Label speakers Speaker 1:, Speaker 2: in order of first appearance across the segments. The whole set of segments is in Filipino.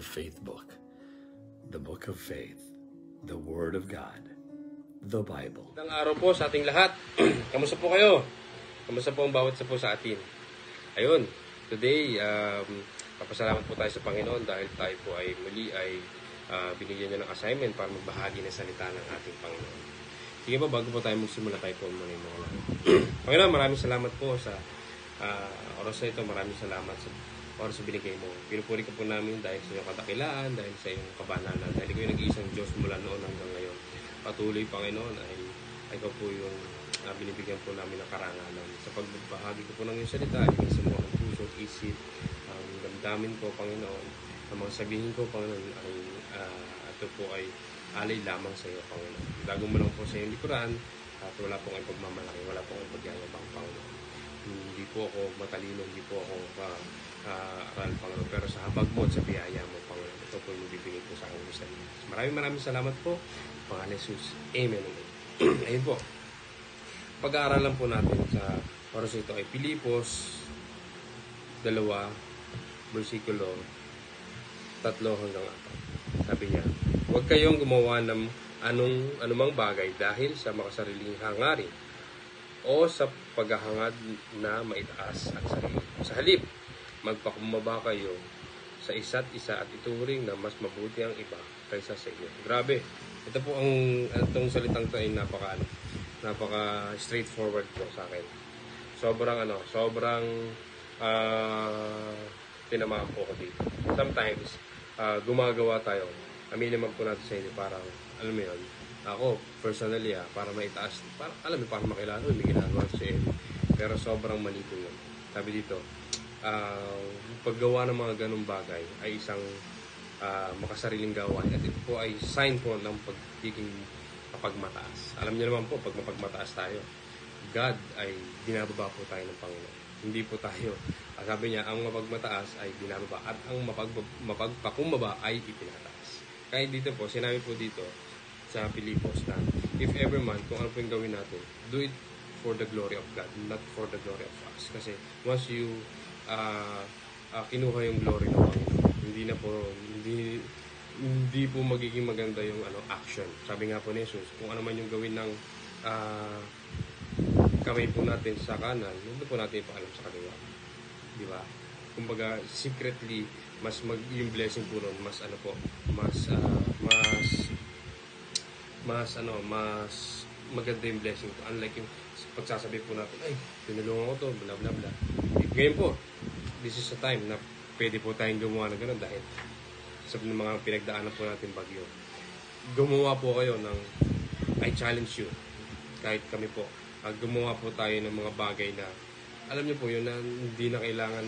Speaker 1: faith book, the book of faith, the Word of God, the Bible.
Speaker 2: Magandang araw po sa ating lahat. Kamusta po kayo? Kamusta po ang bawat isa po sa atin? Ayun, today, papasalamat po tayo sa Panginoon dahil tayo po ay muli ay binigyan niya ng assignment para magbahagi ng salita ng ating Panginoon. Sige po, bago po tayo magsimula, tayo po muna yung mga lang. Panginoon, maraming salamat po sa oras na ito. Maraming salamat sa oras na binigay mo. Pinupuri ka po namin dahil sa iyong kadakilaan, dahil sa iyong kabanalan, dahil ikaw yung nag-iisang Diyos mula noon hanggang ngayon. Patuloy, Panginoon, ay ikaw po yung binibigyan po namin ng karangalan. Sa pagbahagi ko po ng iyong salita, ay sa mga puso at isip, ang damdamin ko, Panginoon, ang mga sabihin ko, Panginoon, ay ito po ay alay lamang sa iyo, Panginoon. Dago mo lang po sa iyong likuran at wala pong ipagmamalaki, wala pong ipagyayabang, Panginoon. Hindi po ako matalino, hindi po ako aral, Panginoon. Pero sa habag mo at sa biyaya mo, Panginoon, ito po yung bibigay po sa aking salita. Maraming salamat po, Pangalan Jesus. Amen. Ayun po. Pag-aaralan po natin sa oras ito ay Pilipos 2, versikulo 3 hanggang 4. Sabi niya, huwag kayong gumawa ng anumang bagay dahil sa makasariling hangarin o sa paghahangad na maitaas ang sarili. Sa halip, magpakumbaba kayo sa isa't isa at ituring na mas mabuti ang iba kaysa sa inyo. Grabe. Ito po itong salitang ito ay napaka straightforward po sa akin. Sobrang tinamaan po ko dito. Sometimes, gumagawa tayo. Aminin man po natin sa inyo, parang, alam mo yun, ako, personally, para maitaas, para makilala, may ginagawa sa inyo. Pero sobrang mali po yun. Sabi dito, paggawa ng mga ganung bagay ay isang makasariling gawain. At ito po ay sign po ng pagiging mapagmataas. Alam niyo naman po, pag mapagmataas tayo, God ay binababa po tayo ng Panginoon. Hindi po tayo. Sabi niya, ang mapagmataas ay binababa at ang mapagpakumbaba ay ipinataas. Kaya dito po, sinabi po dito sa Pilipos na if ever man, kung ano po yung gawin natin, do it for the glory of God, not for the glory of us. Kasi once you kinuha yung glory ng Panginoon, hindi po magiging maganda yung action. Sabi nga po ni Jesus, kung ano man yung gawin ng kamay po natin sa kanan, hindi po natin ipaalam sa kaliwa. Di ba? Kumbaga, secretly, yung blessing po nun, mas maganda yung blessing po. Unlike yung pagsasabi po natin, ay, tinulungan ko to, bla bla bla. Ngayon po, this is the time na pwede po tayong gumawa ng ganun dahil sa mga pinagdaanan po natin bagyo. Gumawa po kayo I challenge you, kahit kami po, gumawa po tayo ng mga bagay na, alam niyo po yun, na hindi na kailangan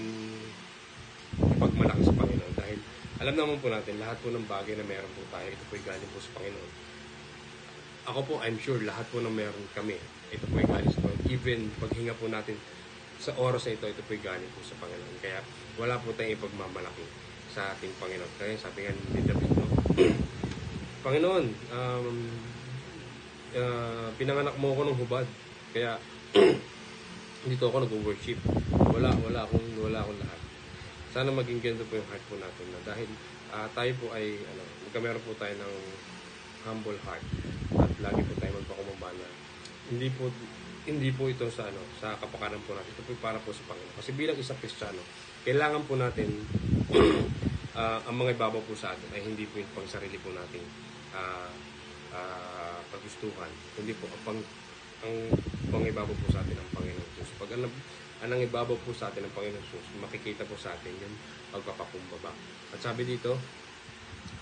Speaker 2: ipagmalaki sa Panginoon. Dahil alam naman po natin, lahat po ng bagay na meron po tayo, ito po ay galing po sa Panginoon. Ako po, I'm sure, lahat po ng meron kami, ito po ay galing sa Panginoon. Even paghinga po natin sa oras na ito po ay galing po sa Panginoon. Kaya wala po tayong ipagmamalaki sa ating Panginoon. Kaya sabi nga ni David, Panginoon, pinanganak mo ako ng hubad. Kaya dito ako nag-worship. Wala akong lahat. Sana maging ganito po yung heart po natin na dahil tayo po ay magkameron po tayo ng humble heart at lagi po tayo magpakumbaba na hindi po ito sa kapakanan po natin. Ito po para po sa Panginoon. Kasi bilang isang Kristiyano, kailangan po natin ang mga ibabaw po sa atin ay hindi po yung pang sarili po nating kagustuhan. Hindi po ang ibabaw po sa atin ang Panginoon Jesus. Pag ang ibabaw po sa atin ang Panginoon Jesus, makikita po sa atin yung pagpapakumbaba. At sabi dito,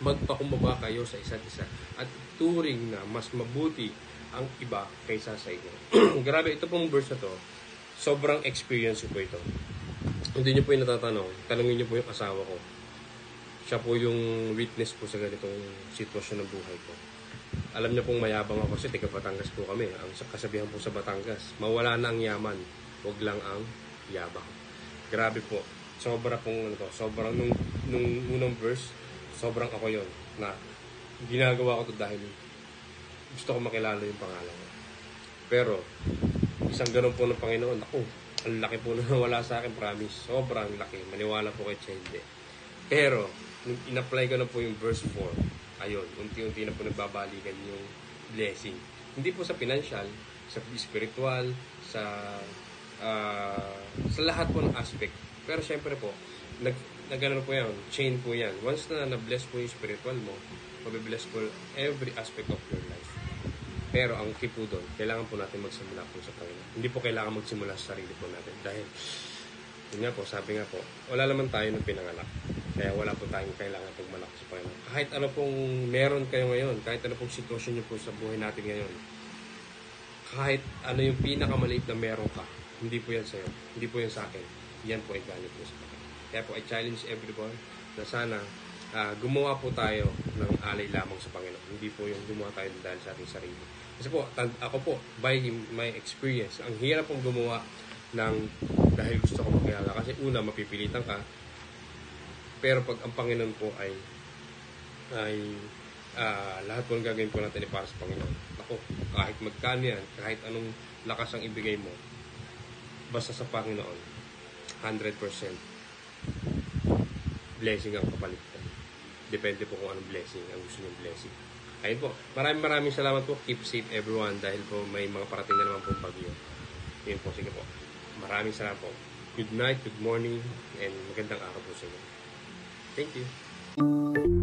Speaker 2: magpakumbaba kayo sa isa't isa at turing na mas mabuti ang iba kaysa sa inyo. Grabe, ito pong verse na to, sobrang experience po ito. Hindi nyo po yung natatanong, tanungin nyo po yung asawa ko. Siya po yung witness po sa ganitong sitwasyon ng buhay ko. Alam niyo pong mayabang ako kasi taga Batangas po kami. Ang kasabihan po sa Batangas, mawala na ang yaman, wag lang ang yabang. Grabe po. Sobra pong sobrang nung unang verse, sobrang ako yon na ginagawa ko to dahil gusto ko makilala yung pangalan ko. Pero isang ganun po ng Panginoon, ang laki po na wala sa akin, promise. Sobrang laki. Maniwala po kayo sa hindi. Pero, nung in-apply ko na po yung verse 4, ayun, unti-unti na po nagbabalikan yung blessing. Hindi po sa financial, sa spiritual, sa lahat po ng aspect. Pero syempre po, nag-ano po yan, chain po yan. Once na na-bless po yung spiritual mo, mabibless po every aspect of your life. Pero ang key po doon, kailangan po natin magsimula po sa Panginoon. Hindi po kailangan magsimula sa sarili po natin. Dahil, yun nga po, sabi nga po, wala naman tayo ng pinanganak. Kaya wala po tayong kailangan pong malaki sa Panginoon. Kahit ano pong meron kayo ngayon, kahit ano pong sitwasyon nyo po sa buhay natin ngayon, kahit ano yung pinakamaliit na meron ka, hindi po yan sa'yo, hindi po yan sa akin. Yan po ay galing po sa Panginoon. Kaya po, I challenge everyone na sana gumawa po tayo ng alay lamang sa Panginoon. Hindi po yung gumawa tayo dahil sa ating sarili. Kasi po, ako po, by my experience, ang hirap pong gumawa ng dahil gusto ko magkilala. Kasi una, mapipilitan ka. Pero pag ang Panginoon po ay lahat po ng gagawin po natin ay para sa Panginoon. Ako, kahit magkano yan, kahit anong lakas ang ibigay mo, basta sa Panginoon, 100% blessing ang kapalit ko. Depende po kung anong blessing ang gusto niyong blessing. Ayun po. Maraming salamat po. Keep safe everyone dahil po may mga parating na naman pong bagyo. Yun po. Sige po. Maraming salamat po. Good night, good morning, and magandang araw po sa inyo. Thank you.